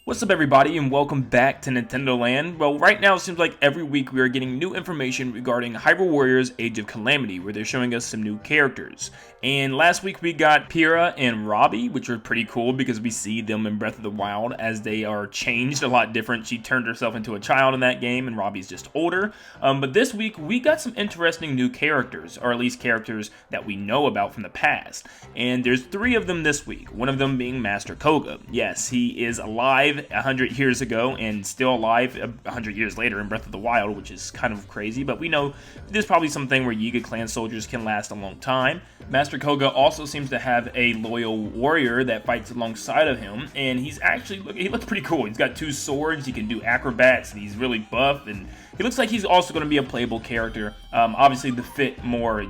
What's up everybody and welcome back to Nintendo Land. Well, right now it seems like every week we are getting new information regarding Hyrule Warriors Age of Calamity, where they're showing us some new characters. And last week we got Pyrrha and Robbie, which are pretty cool because we see them in Breath of the Wild as they are changed a lot different. She turned herself into a child in that game and Robbie's just older. But this week we got some interesting new characters, or at least characters that we know about from the past. And there's 3 of them this week, one of them being Master Koga. Yes, he is alive 100 years ago and still alive 100 years later in Breath of the Wild, which is kind of crazy, but we know there's probably something where Yiga clan soldiers can last a long time. Master Koga also seems to have a loyal warrior that fights alongside of him, and he looks pretty cool. He's got 2 swords, he can do acrobats, and he's really buff, and he looks like he's also going to be a playable character, obviously to fit more,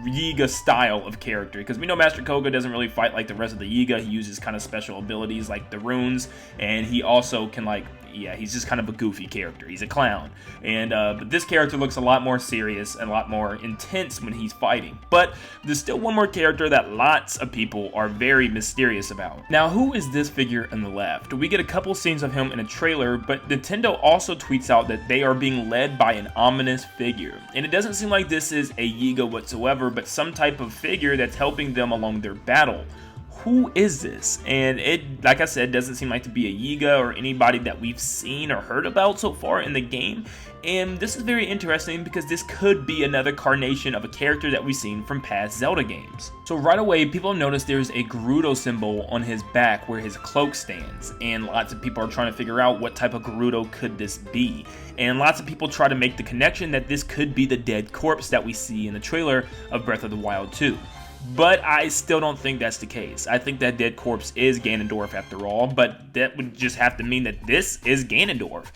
Yiga style of character, because we know Master Koga doesn't really fight like the rest of the Yiga. He uses kind of special abilities like the runes, and he also can he's just kind of a goofy character. He's a clown, and but this character looks a lot more serious and a lot more intense when he's fighting. But there's still one more character that lots of people are very mysterious about. Now, who is this figure on the left? We get a couple scenes of him in a trailer, but Nintendo also tweets out that they are being led by an ominous figure, and it doesn't seem like this is a Yiga whatsoever, but some type of figure that's helping them along their battle. Who is this? And it, like I said, doesn't seem like to be a Yiga or anybody that we've seen or heard about so far in the game. And this is very interesting because this could be another carnation of a character that we've seen from past Zelda games. So right away, people notice there's a Gerudo symbol on his back where his cloak stands, and lots of people are trying to figure out what type of Gerudo could this be. And lots of people try to make the connection that this could be the dead corpse that we see in the trailer of Breath of the Wild 2. But I still don't think that's the case. I think that dead corpse is Ganondorf after all, but that would just have to mean that this is Ganondorf.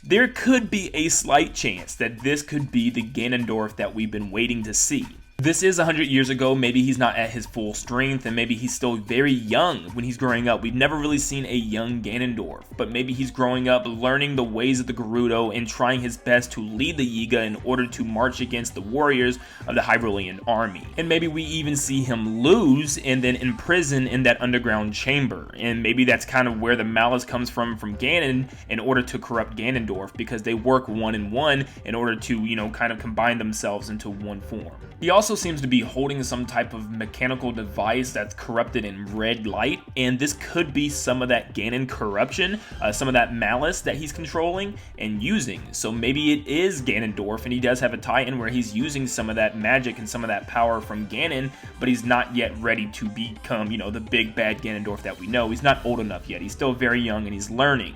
There could be a slight chance that this could be the Ganondorf that we've been waiting to see. This is 100 years ago. Maybe he's not at his full strength, and maybe he's still very young when he's growing up. We've never really seen a young Ganondorf, but maybe he's growing up, learning the ways of the Gerudo, and trying his best to lead the Yiga in order to march against the warriors of the Hyrulean army. And maybe we even see him lose and then imprison in that underground chamber, and maybe that's kind of where the malice comes from Ganon in order to corrupt Ganondorf, because they work one in one in order to, kind of combine themselves into one form. He also seems to be holding some type of mechanical device that's corrupted in red light, and this could be some of that Ganon corruption, some of that malice that he's controlling and using. So maybe it is Ganondorf, and he does have a tie-in where he's using some of that magic and some of that power from Ganon, but he's not yet ready to become, the big bad Ganondorf that we know. He's not old enough yet. He's still very young and he's learning.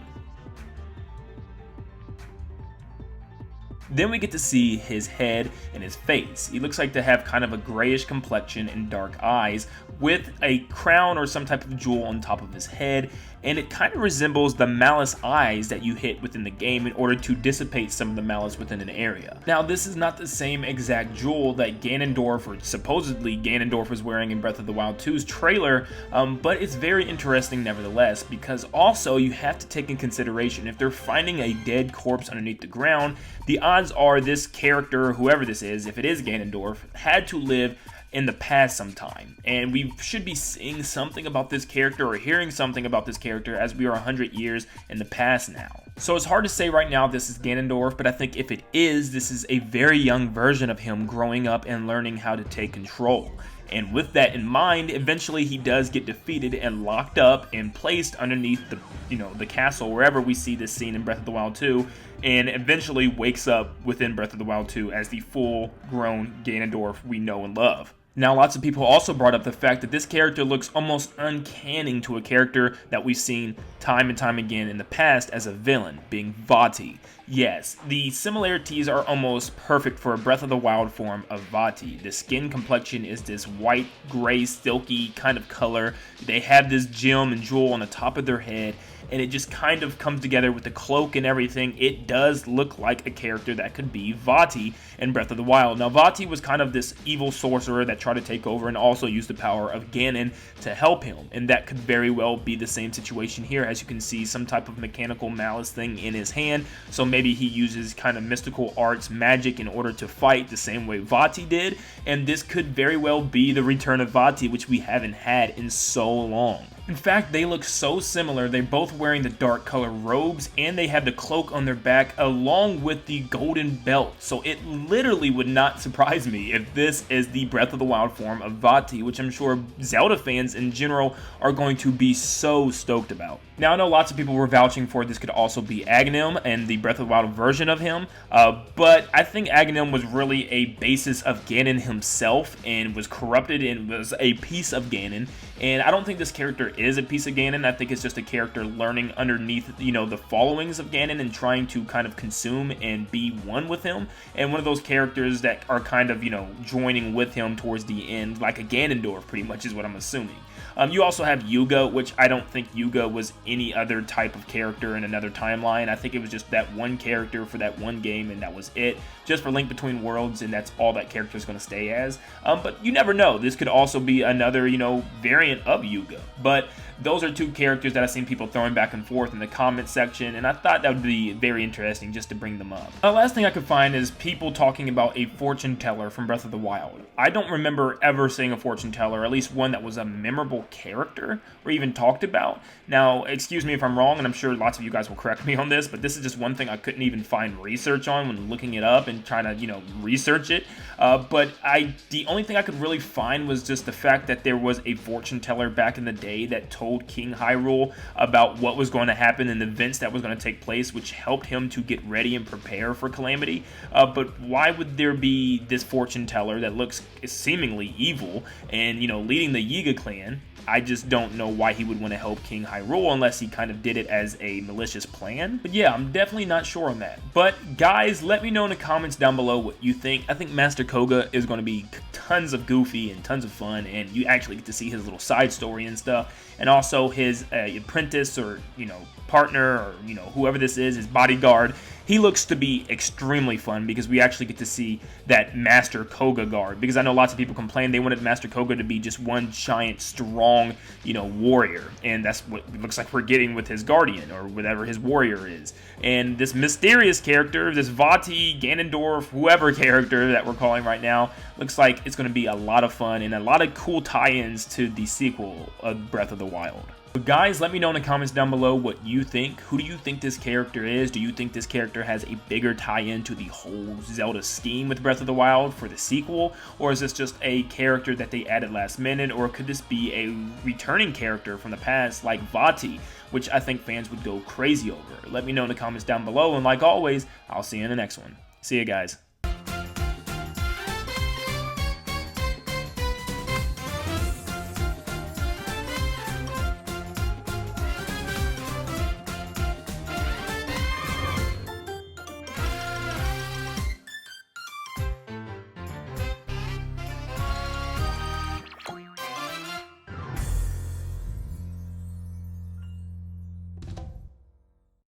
Then we get to see his head and his face. He looks like to have kind of a grayish complexion and dark eyes with a crown or some type of jewel on top of his head, and it kind of resembles the malice eyes that you hit within the game in order to dissipate some of the malice within an area. Now, this is not the same exact jewel that Ganondorf, or supposedly Ganondorf, was wearing in Breath of the Wild 2's trailer, but it's very interesting nevertheless, because also you have to take in consideration if they're finding a dead corpse underneath the ground, the odds are this character, whoever this is, if it is Ganondorf, had to live in the past sometime, and we should be seeing something about this character or hearing something about this character as we are 100 years in the past now. So it's hard to say right now this is Ganondorf, but I think if it is, this is a very young version of him growing up and learning how to take control. And with that in mind, eventually he does get defeated and locked up and placed underneath the castle, wherever we see this scene in Breath of the Wild 2, and eventually wakes up within Breath of the Wild 2 as the full-grown Ganondorf we know and love. Now, lots of people also brought up the fact that this character looks almost uncanny to a character that we've seen time and time again in the past as a villain, being Vati. Yes, the similarities are almost perfect for a Breath of the Wild form of Vati. The skin complexion is this white, gray, silky kind of color. They have this gem and jewel on the top of their head, and it just kind of comes together with the cloak and everything. It does look like a character that could be Vati in Breath of the Wild. Now, Vati was kind of this evil sorcerer that tried to take over and also use the power of Ganon to help him, and that could very well be the same situation here. As you can see, some type of mechanical malice thing in his hand, so maybe he uses kind of mystical arts, magic, in order to fight the same way Vati did, and this could very well be the return of Vati, which we haven't had in so long. In fact, they look so similar. They're both wearing the dark color robes, and they have the cloak on their back along with the golden belt. So it literally would not surprise me if this is the Breath of the Wild form of Vati, which I'm sure Zelda fans in general are going to be so stoked about. Now, I know lots of people were vouching for this could also be Aghanim and the Breath of the Wild version of him, but I think Aghanim was really a basis of Ganon himself and was corrupted and was a piece of Ganon, and I don't think this character is a piece of Ganon. I think it's just a character learning underneath, the followings of Ganon and trying to kind of consume and be one with him, and one of those characters that are kind of, joining with him towards the end, like a Ganondorf pretty much is what I'm assuming. You also have Yuga, which I don't think Yuga was any other type of character in another timeline. I think it was just that one character for that one game, and that was it. Just for Link Between Worlds, and that's all that character is going to stay as. But you never know. This could also be another, variant of Yuga. But those are two characters that I've seen people throwing back and forth in the comment section, and I thought that would be very interesting just to bring them up. The last thing I could find is people talking about a fortune teller from Breath of the Wild. I don't remember ever seeing a fortune teller, at least one that was a memorable character or even talked about. Now, excuse me if I'm wrong, and I'm sure lots of you guys will correct me on this, but this is just one thing I couldn't even find research on when looking it up and trying to, research it. But the only thing I could really find was just the fact that there was a fortune teller back in the day that told King Hyrule about what was going to happen and the events that was going to take place, which helped him to get ready and prepare for Calamity. But why would there be this fortune teller that looks seemingly evil and, leading the Yiga clan? I just don't know why he would want to help King Hyrule unless he kind of did it as a malicious plan. But yeah, I'm definitely not sure on that. But guys, let me know in the comments down below what you think. I think Master Koga is going to be tons of goofy and tons of fun, and you actually get to see his little side story and stuff. And also his apprentice or, partner or, whoever this is, his bodyguard. He looks to be extremely fun because we actually get to see that Master Koga guard. Because I know lots of people complained they wanted Master Koga to be just one giant, strong, warrior. And that's what it looks like we're getting with his guardian or whatever his warrior is. And this mysterious character, this Vati, Ganondorf, whoever character that we're calling right now, looks like it's going to be a lot of fun and a lot of cool tie-ins to the sequel of Breath of the Wild. But guys, let me know in the comments down below what you think. Who do you think this character is? Do you think this character has a bigger tie-in to the whole Zelda scheme with Breath of the Wild for the sequel? Or is this just a character that they added last minute? Or could this be a returning character from the past like Vati, which I think fans would go crazy over? Let me know in the comments down below, and like always, I'll see you in the next one. See you guys.